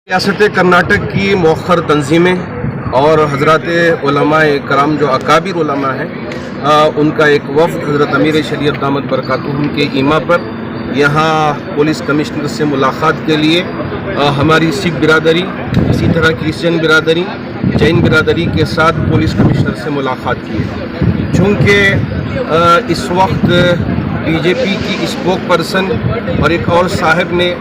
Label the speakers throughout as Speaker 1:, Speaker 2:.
Speaker 1: रियासत कर्नाटक की मौखर तंजीमें और हज़रत उलमाए कराम जो अकाबिर उलमा हैं उनका एक वफ़द हज़रत अमीर शरीयत दामत बरकातुहुम के ईमा पर यहाँ पुलिस कमिश्नर से मुलाकात के लिए हमारी सिख बिरादरी, इसी तरह क्रिश्चियन बिरादरी, जैन बिरादरी के साथ पुलिस कमिश्नर से मुलाकात की है। चूँकि इस वक्त बीजेपी की स्पोक पर्सन और एक और साहब ने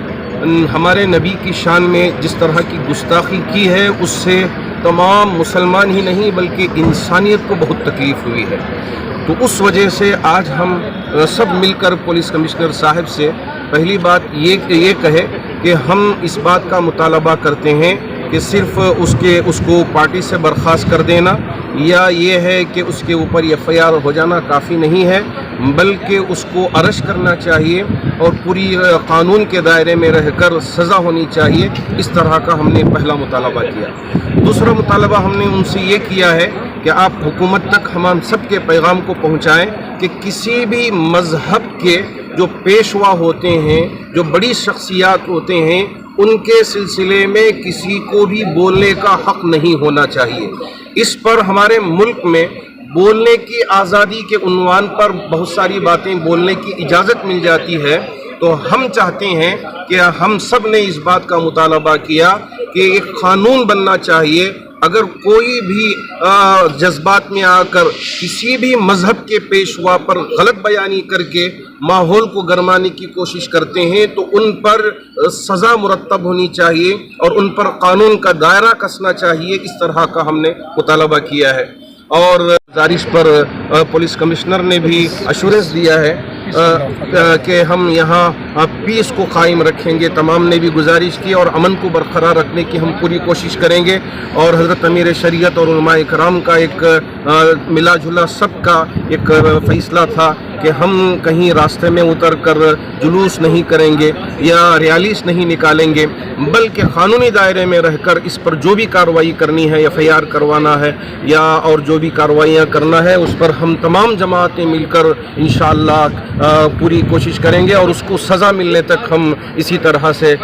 Speaker 1: हमारे नबी की शान में जिस तरह की गुस्ताखी की है, उससे तमाम मुसलमान ही नहीं बल्कि इंसानियत को बहुत तकलीफ़ हुई है। तो उस वजह से आज हम सब मिलकर पुलिस कमिश्नर साहब से पहली बात ये कहे कि हम इस बात का मुतालबा करते हैं कि सिर्फ़ उसको पार्टी से बर्खास्त कर देना या ये है कि उसके ऊपर एफआईआर हो जाना काफ़ी नहीं है, बल्कि उसको अरेस्ट करना चाहिए और पूरी कानून के दायरे में रहकर सज़ा होनी चाहिए। इस तरह का हमने पहला मुतालबा किया। दूसरा मुतालबा हमने उनसे ये किया है कि आप हुकूमत तक हम सब के पैगाम को पहुँचाएँ कि किसी भी मज़हब के जो पेशवा होते हैं, जो बड़ी शख्सियात होते हैं, उनके सिलसिले में किसी को भी बोलने का हक़ नहीं होना चाहिए। इस पर हमारे मुल्क में बोलने की आज़ादी के उन्वान पर बहुत सारी बातें बोलने की इजाज़त मिल जाती है। तो हम चाहते हैं कि हम सब ने इस बात का मुतालबा किया कि एक क़ानून बनना चाहिए। अगर कोई भी जज्बात में आकर किसी भी मज़हब के पेशवा पर गलत बयानी करके माहौल को गरमाने की कोशिश करते हैं तो उन पर सज़ा मुरतब होनी चाहिए और उन पर कानून का दायरा कसना चाहिए। इस तरह का हमने मुतालबा किया है और गुजारिश पर पुलिस कमिश्नर ने भी अश्योरेंस दिया है कि हम यहाँ पीस को कायम रखेंगे। तमाम ने भी गुजारिश की और अमन को बरकरार रखने की हम पूरी कोशिश करेंगे। और हज़रत अमीर शरीयत और उलमाए कराम का एक मिला जुला सबका एक फ़ैसला था कि हम कहीं रास्ते में उतर कर जुलूस नहीं करेंगे या रैलीस नहीं निकालेंगे, बल्कि क़ानूनी दायरे में रहकर इस पर जो भी कार्रवाई करनी है, एफआईआर करवाना है या और जो भी कार्रवाइयाँ करना है, उस पर हम तमाम जमातें मिलकर इंशाअल्लाह पूरी कोशिश करेंगे और उसको सज़ा मिलने तक हम इसी तरह से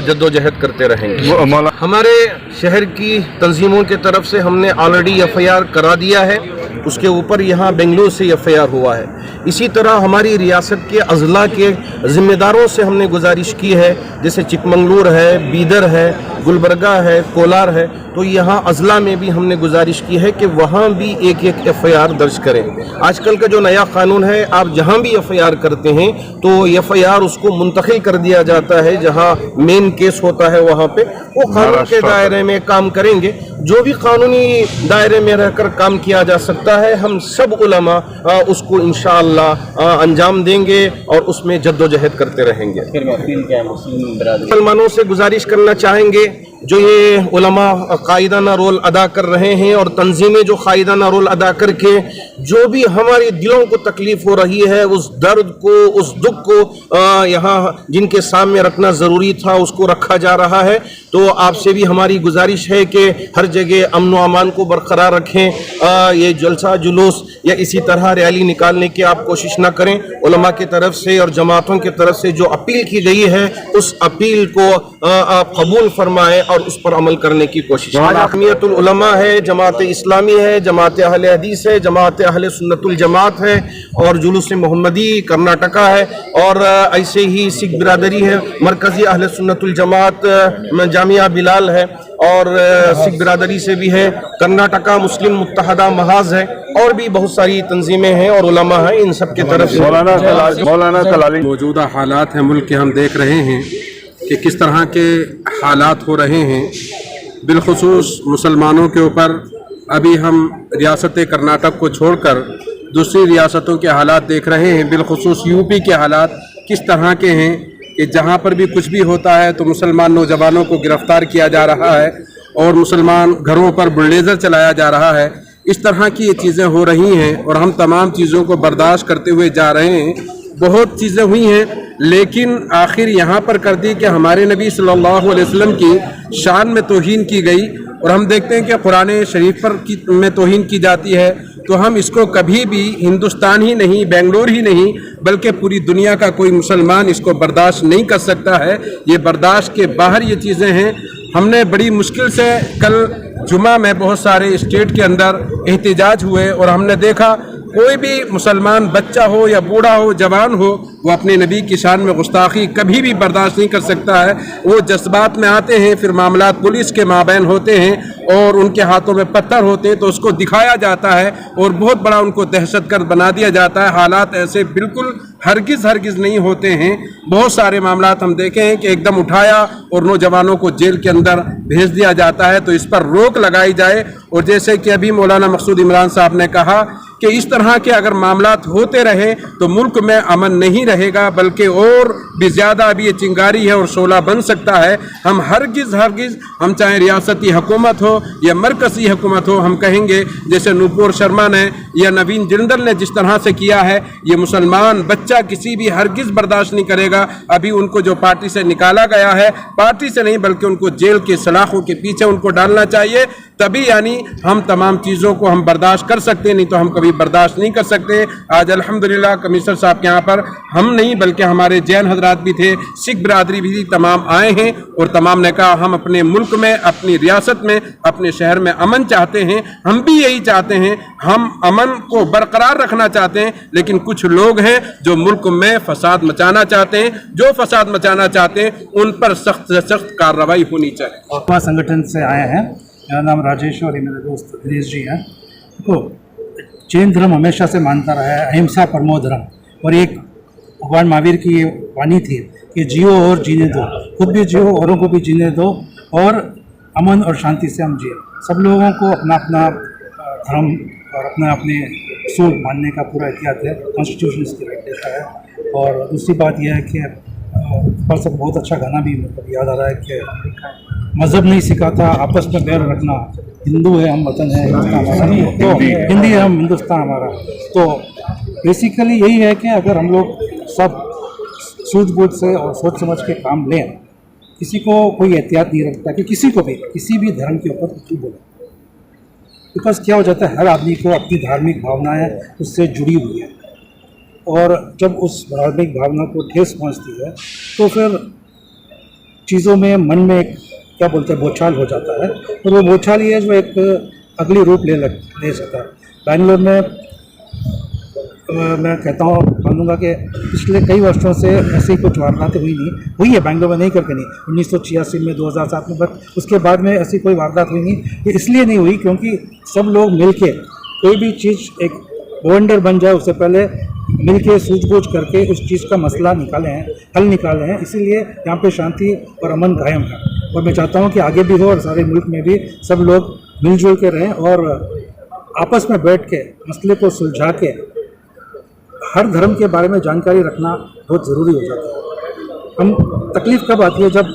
Speaker 1: जद्दोजहद करते रहेंगे। हमारे शहर की तंजीमों की तरफ से हमने ऑलरेडी एफआईआर करा दिया है, उसके ऊपर यहाँ बेंगलुरु से एफआईआर हुआ है। इसी तरह हमारी रियासत के अज़ला के ज़िम्मेदारों से हमने गुजारिश की है, जैसे चिकमंगलूर है, बीदर है, गुलबर्गा है, कोलार है, तो यहाँ अज़ला में भी हमने गुजारिश की है कि वहाँ भी एक एफआईआर दर्ज करें। आजकल का जो नया कानून है, आप जहाँ भी एफआईआर करते हैं तो एफआईआर उसको मुंतकिल कर दिया जाता है जहाँ मेन केस होता है, वहाँ पे वो कानून के दायरे में काम करेंगे। जो भी कानूनी दायरे में रहकर काम किया जा सकता है, हम सब उलमा उसको इंशाअल्लाह अंजाम देंगे और उसमें जद्दोजहद करते रहेंगे। मुसलमानों से गुजारिश करना चाहेंगे जो ये उलमा कायदाना रोल अदा कर रहे हैं और तंजीमें जो कायदाना रोल अदा करके जो भी हमारे दिलों को तकलीफ़ हो रही है, उस दर्द को, उस दुख को यहाँ जिनके सामने रखना ज़रूरी था उसको रखा जा रहा है। तो आपसे भी हमारी गुजारिश है कि हर जगह अमन व अमान को बरकरार रखें। ये जलसा जुलूस या इसी तरह रैली निकालने की आप कोशिश ना करें। उलमा की तरफ से और जमातों की तरफ से जो अपील की गई है उस अपील को आप कबूल फरमाएं और उस पर अमल करने की कोशिश करें। जमाअतुल उलमा है, जमात इस्लामी है, जमात अहले हदीस है, जमात अहले सुन्नतुल जमात है और जुलूस मोहम्मदी कर्नाटका है और ऐसे ही सिख बिरादरी है, मरकज़ी अहले सुन्नतुल जमात जामिया बिलाल है और सिख बिरादरी से भी है, कर्नाटका मुस्लिम मुत्तहदा महाज है और भी बहुत सारी तंजीमें हैं और उलमा हैं। इन सब की तरफ से
Speaker 2: मौजूदा हालात हैं मुल्क के, हम देख रहे हैं कि किस तरह के हालात हो रहे हैं। बिलखुसूस मुसलमानों के ऊपर अभी हम रियासत कर्नाटक को छोड़कर दूसरी रियासतों के हालात देख रहे हैं। बिलखुसूस यूपी के हालात किस तरह के हैं कि जहाँ पर भी कुछ भी होता है तो मुसलमान नौजवानों को गिरफ्तार किया जा रहा है और मुसलमान घरों पर बुलडोज़र चलाया जा रहा है। इस तरह की ये चीज़ें हो रही हैं और हम तमाम चीज़ों को बर्दाश्त करते हुए जा रहे हैं। बहुत चीज़ें हुई हैं लेकिन आखिर यहाँ पर कर दी कि हमारे नबी सल्लल्लाहु अलैहि वसल्लम की शान में तौहीन की गई और हम देखते हैं कि कुरान शरीफ पर में तौहीन की जाती है। तो हम इसको कभी भी हिंदुस्तान ही नहीं, बेंगलोर ही नहीं, बल्कि पूरी दुनिया का कोई मुसलमान इसको बर्दाश्त नहीं कर सकता है। ये बर्दाश्त के बाहर ये चीज़ें हैं। ہم نے بڑی مشکل سے کل جمعہ میں بہت سارے اسٹیٹ کے اندر احتجاج ہوئے اور ہم نے دیکھا کوئی بھی مسلمان بچہ ہو یا بوڑھا ہو جوان ہو وہ اپنے نبی کی شان میں گستاخی کبھی بھی برداشت نہیں کر سکتا ہے. وہ جذبات میں آتے ہیں، پھر معاملات پولیس کے مابین ہوتے ہیں اور ان کے ہاتھوں میں پتھر ہوتے ہیں تو اس کو دکھایا جاتا ہے اور بہت بڑا ان کو دہشت گرد بنا دیا جاتا ہے. حالات ایسے بالکل ہرگز نہیں ہوتے ہیں. بہت سارے معاملات ہم دیکھیں ہیں کہ ایک دم اٹھایا اور نوجوانوں کو جیل کے اندر بھیج دیا جاتا ہے. تو اس پر روک لگائی جائے اور جیسے کہ ابھی مولانا مقصود عمران صاحب نے کہا کہ اس طرح کے اگر معاملات ہوتے رہے تو ملک میں امن نہیں رہے گا بلکہ اور بھی زیادہ ابھی یہ چنگاری ہے اور شعلہ بن سکتا ہے. ہم ہرگز ہم چاہے ریاستی حکومت ہو یا مرکزی حکومت ہو ہم کہیں گے جیسے نوپور شرما نے یا نوین جندل نے جس طرح سے کیا ہے یہ مسلمان بچہ کسی بھی ہرگز برداشت نہیں کرے گا. ابھی ان کو جو پارٹی سے نکالا گیا ہے پارٹی سے نہیں بلکہ ان کو جیل کے سلاخوں کے پیچھے ان کو ڈالنا چاہیے. تبھی یعنی ہم تمام چیزوں کو ہم برداشت کر سکتے ہیں، نہیں تو ہم کبھی برداشت نہیں کر سکتے. آج الحمدللہ کمشنر صاحب کے یہاں پر ہم نہیں بلکہ ہمارے جین حضرات بھی تھے، سکھ برادری بھی تھی، تمام آئے ہیں اور تمام نے کہا ہم اپنے ملک میں اپنی ریاست میں اپنے شہر میں امن چاہتے ہیں. ہم بھی یہی چاہتے ہیں، ہم امن کو برقرار رکھنا چاہتے ہیں لیکن کچھ لوگ ہیں جو ملک میں فساد مچانا چاہتے ہیں. جو فساد مچانا چاہتے ہیں ان پر سخت سے سخت کارروائی ہونی چاہیے.
Speaker 3: اقوا سنگٹھن سے آئے ہیں. میرا نام راجیش اور یہ میرے دوست دنیش جی ہیں. دیکھو جین دھرم ہمیشہ سے مانتا رہا ہے اہمسا پرمو دھرم، اور ایک بھگوان مہاویر کی یہ وانی تھی کہ جیو اور جینے دو، خود بھی جیو اوروں کو بھی جینے دو اور امن اور شانتی سے ہم جیے. سب لوگوں کو اپنا اپنا دھرم اور اپنے اصول ماننے کا پورا اختیار ہے، کانسٹیٹیوشن اس کی رائٹ دیتا ہے. اور دوسری بات یہ ہے کہ پر سب بہت اچھا گانا بھی مطلب یاد آ رہا ہے کہ مذہب نہیں سکھاتا آپس میں بیر رکھنا، ہندو ہے ہم وطن ہے ہندوستان ہمارا، تو ہندی ہے ہم ہندوستان ہمارا. تو بیسیکلی یہی ہے کہ اگر ہم لوگ سب سوجھ بوجھ سے اور سوچ سمجھ کے کام لیں، کسی کو کوئی احتیاط نہیں رکھتا کہ کسی کو بھی کسی بھی دھرم کے اوپر کچھ بولے. بیکاز کیا ہو جاتا ہے ہر آدمی کو اپنی دھارمک بھاونائیں اس سے جڑی ہوئی ہیں اور جب اس دھارمک بھاونا کو ٹھیس پہنچتی ہے تو پھر چیزوں میں من میں ایک کیا بولتے ہیں بوچھال ہو جاتا ہے. اور وہ بوچھال یہ ہے جو ایک اگلی روپ لے سکتا ہے. بنگلور میں میں کہتا ہوں مانوں گا کہ پچھلے کئی برسوں سے ایسی کچھ وارداتیں ہوئی ہے بنگلور میں، نہیں کر کے نہیں. 1986 میں 2007 میں، بٹ اس کے بعد میں ایسی کوئی واردات ہوئی نہیں. یہ اس لیے نہیں ہوئی کیونکہ سب لوگ مل کے کوئی بھی چیز ایک بونڈر بن جائے اس سے پہلے مل کے سوجھ بوجھ کر کے اس چیز کا مسئلہ حل نکالے ہیں. اسی لیے یہاں پہ شانتی اور امن قائم ہے. اور میں چاہتا ہوں کہ آگے بھی ہو اور سارے ملک میں بھی سب لوگ مل جل کے رہیں اور آپس میں بیٹھ کے مسئلے کو سلجھا کے ہر دھرم کے بارے میں جانکاری رکھنا بہت ضروری ہو جاتا ہے. ہم تکلیف کب آتی ہے جب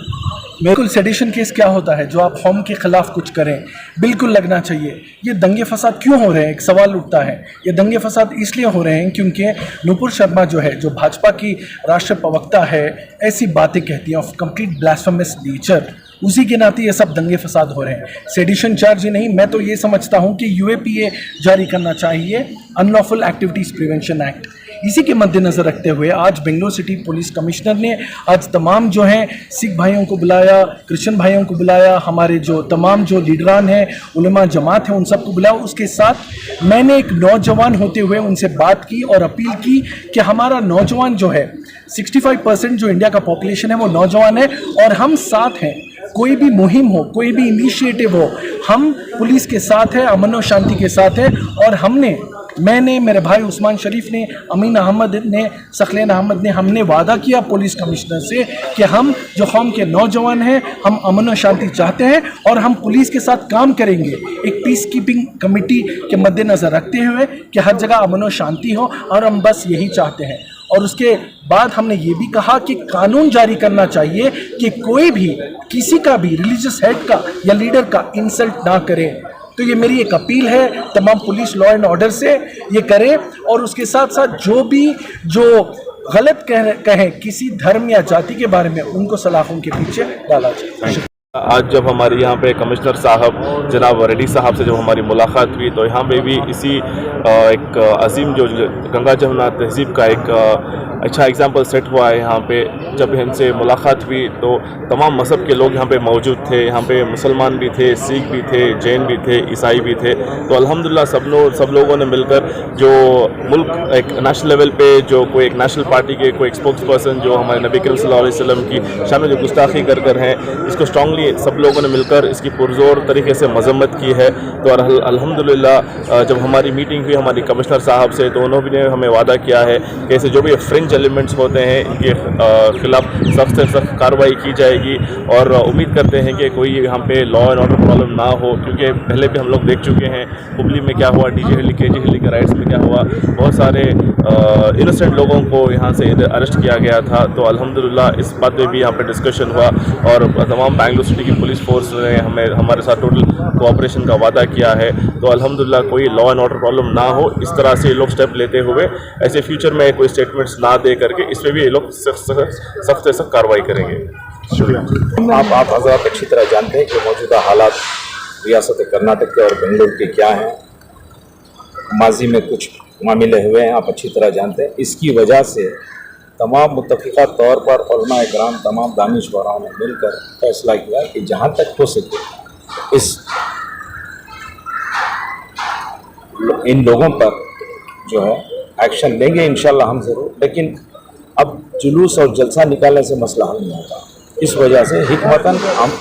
Speaker 4: بالکل سیڈیشن کیس کیا ہوتا ہے جو آپ قوم کے خلاف کچھ کریں، بالکل لگنا چاہیے. یہ دنگے فساد کیوں ہو رہے ہیں؟ ایک سوال اٹھتا ہے. یہ دنگے فساد اس لیے ہو رہے ہیں کیونکہ نوپور شرما جو ہے جو بھاجپا کی راشٹر پروکتا ہے ایسی باتیں کہتی ہیں آف کمپلیٹ بلاسفیمس نیچر. اسی کے ناطے یہ سب دنگے فساد ہو رہے ہیں. سیڈیشن چارج ہی نہیں، میں تو یہ سمجھتا ہوں کہ UAPA جاری کرنا چاہیے، ان لافل ایکٹیویٹیز پریونشن ایکٹ. اسی کے مد نظر رکھتے ہوئے آج بنگلور سٹی پولیس کمشنر نے آج تمام جو ہیں سکھ بھائیوں کو بلایا، کرسچن بھائیوں کو بلایا، ہمارے جو تمام جو لیڈران ہیں، علماء جماعت ہیں، ان سب کو بلایا. اس کے ساتھ میں نے ایک نوجوان ہوتے ہوئے ان سے بات کی اور اپیل کی کہ ہمارا نوجوان جو ہے 65% جو انڈیا کا پاپولیشن ہے وہ نوجوان ہے اور ہم ساتھ ہیں. کوئی بھی مہم ہو، کوئی بھی انیشیٹو ہو، ہم پولیس کے ساتھ ہیں، امن و شانتی کے ساتھ ہیں. اور میں نے میرے بھائی عثمان شریف نے، امین احمد نے، ثقلین احمد نے، ہم نے وعدہ کیا پولیس کمشنر سے کہ ہم جو قوم کے نوجوان ہیں ہم امن و شانتی چاہتے ہیں اور ہم پولیس کے ساتھ کام کریں گے ایک پیس کیپنگ کمیٹی کے مد نظر رکھتے ہوئے کہ ہر جگہ امن و شانتی ہو، اور ہم بس یہی چاہتے ہیں. اور اس کے بعد ہم نے یہ بھی کہا کہ قانون جاری کرنا چاہیے کہ کوئی بھی کسی کا بھی ریلیجس ہیڈ کا یا لیڈر کا انسلٹ نہ کرے. تو یہ میری ایک اپیل ہے تمام پولیس لا اینڈ آرڈر سے یہ کریں. اور اس کے ساتھ ساتھ جو غلط کہیں کسی دھرم یا جاتی کے بارے میں ان کو سلاخوں کے پیچھے ڈالا جائے.
Speaker 5: आज जब हमारी यहाँ पे कमिश्नर साहब जनाब रेड्डी साहब से जब हमारी मुलाकात हुई तो यहाँ पे भी इसी एक अजीम जो गंगा जमुना तहजीब का एक अच्छा एग्जाम्पल सेट हुआ है। यहाँ पे जब इनसे मुलाकात हुई तो तमाम मज़हब के लोग यहाँ पे मौजूद थे। यहाँ पे मुसलमान भी थे, सिख भी थे, जैन भी थे, ईसाई भी थे। तो अल्हम्दुलिल्लाह सब लोगों ने मिलकर जो मुल्क एक नेशनल लेवल पे जो कोई एक नेशनल पार्टी के कोई एक स्पोक्स पर्सन जो हमारे नबी करीम सल्लल्लाहु अलैहि वसल्लम की शान में जो गुस्ताखी कर हैं, इसको स्ट्रांगली सब लोगों ने मिलकर इसकी पुरजोर तरीके से मजम्मत की है। तो अल्हम्दुलिल्लाह जब हमारी मीटिंग हुई हमारी कमिश्नर साहब से तो उन्होंने हमें वादा किया है कि ऐसे जो भी फ्रिंज एलिमेंट्स होते हैं इनके खिलाफ सख्त से सख्त कार्रवाई की जाएगी। और उम्मीद करते हैं कि कोई यहाँ पे लॉ एंड ऑर्डर प्रॉब्लम ना हो, क्योंकि पहले भी हम लोग देख चुके हैं हुबली में क्या हुआ, डीजे हिली केजे हिली के राइट्स में क्या हुआ, बहुत सारे इनोसेंट लोगों को यहाँ से अरेस्ट किया गया था। तो अल्हम्दुलिल्लाह इस बात पे भी यहाँ पे डिस्कशन हुआ और तमाम बेंगलुरु सिटी की पुलिस फोर्स ने हमारे साथ टोटल कोऑपरेशन का वादा किया है। तो अल्हम्दुलिल्लाह कोई लॉ एंड ऑर्डर प्रॉब्लम ना हो, इस तरह से ये लोग स्टेप लेते हुए ऐसे फ्यूचर में कोई स्टेटमेंट्स ना दे करके इस पर भी ये लोग सख्त से सख्त कार्रवाई करेंगे। शुक्रिया।
Speaker 6: आप हजरात अच्छी तरह जानते हैं कि मौजूदा हालात रियासत कर्नाटक के और बेंगलुरु के क्या हैं। माजी में कुछ मामले हुए हैं, आप अच्छी तरह जानते हैं। इसकी वजह से तमाम मुत्तफ़िक़ा तौर पर उलमा इकराम तमाम दानिशवराओं ने मिलकर फैसला किया कि जहाँ तक हो सके इन लोगों पर जो है एक्शन लेंगे इंशाल्लाह हम ज़रूर। लेकिन अब जुलूस और जलसा निकालने से मसला हल नहीं होगा। इस वजह से हिकमतन हम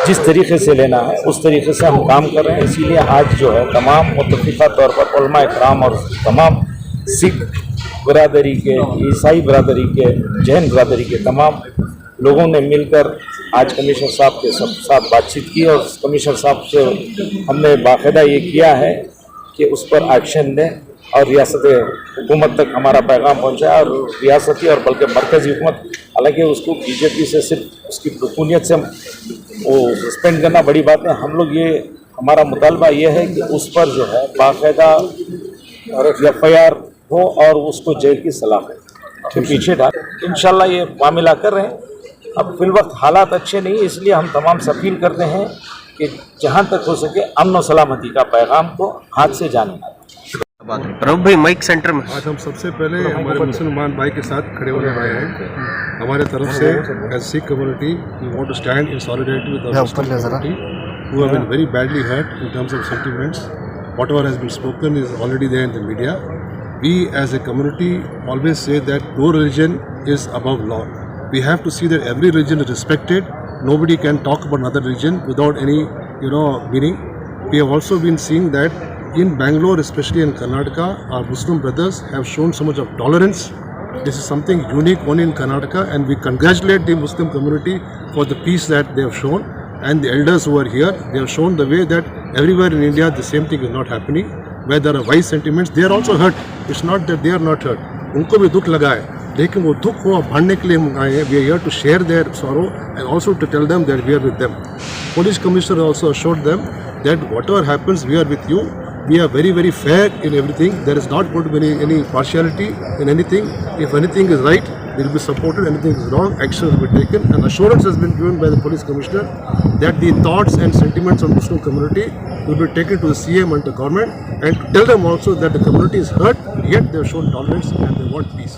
Speaker 6: जिस तरीके से लेना है उस तरीके से हम काम कर रहे हैं। इसीलिए आज जो है तमाम मुत्तफ़िक़ा तौर पर उलमा इकराम और तमाम सिख बरादरी के, ईसाई बरादरी के, जैन बरादरी के तमाम लोगों ने मिलकर आज कमिश्नर साहब के साथ बातचीत की और कमिश्नर साहब से हमने बाकायदा ये किया है कि उस पर एक्शन लें और रियासत हुकूमत तक हमारा पैगाम पहुँचाए। और रियासती और बल्कि मरकज़ी हुकूमत, हालांकि उसको बीजेपी से सिर्फ उसकी रुकूनियत से वो सस्पेंड करना बड़ी बात है। हम लोग ये हमारा मुतालबा ये है कि उस पर जो है बाकायदा FIR हो और उसको जेल की सलाह के पीछे डाल। इंशाल्लाह ये मामला कर रहे हैं। अब फिलवक्त हालात अच्छे नहीं, इसलिए हम तमाम से अपील करते हैं कि जहाँ तक हो सके अमन और सलामती का पैगाम को हाथ से जाने ना।
Speaker 1: प्रभु भाई माइक सेंटर में।
Speaker 7: आज हम सबसे पहले हमारे मुसलमान भाई के साथ खड़े होने वाले हैं। हमारे तरफ से as Sikh community we want to stand in solidarity with our Muslim community who have been very badly hurt in terms of sentiments. Whatever has been spoken is already there in the media. We as a community always say that no religion is above law. We have to see that every religion is respected. Nobody can talk about another religion without any meaning. We have also been seeing that in Bangalore, especially in Karnataka, our Muslim brothers have shown so much of tolerance. This is something unique only in Karnataka, and we congratulate the Muslim community for the peace that they have shown. And the elders who are here, they have shown the way that everywhere in India the same thing is not happening. Where there are vice sentiments, they are also hurt. It's not that they are not hurt. उनको भी दुख लगा है, लेकिन वो दुख को बांटने के लिए हम आए हैं. We are here to share their sorrow and also to tell them that we are with them. Police Commissioner also assured them that whatever happens, we are with you. We are very, very fair in everything. There is not going to be any partiality in anything. If anything is right, they will be supported. Anything is wrong, action will be taken. And assurance has been given by the police commissioner that the thoughts and sentiments of the Muslim community will be taken to the CM and the government, and to tell them also that the community is hurt, yet they have shown tolerance and they want peace.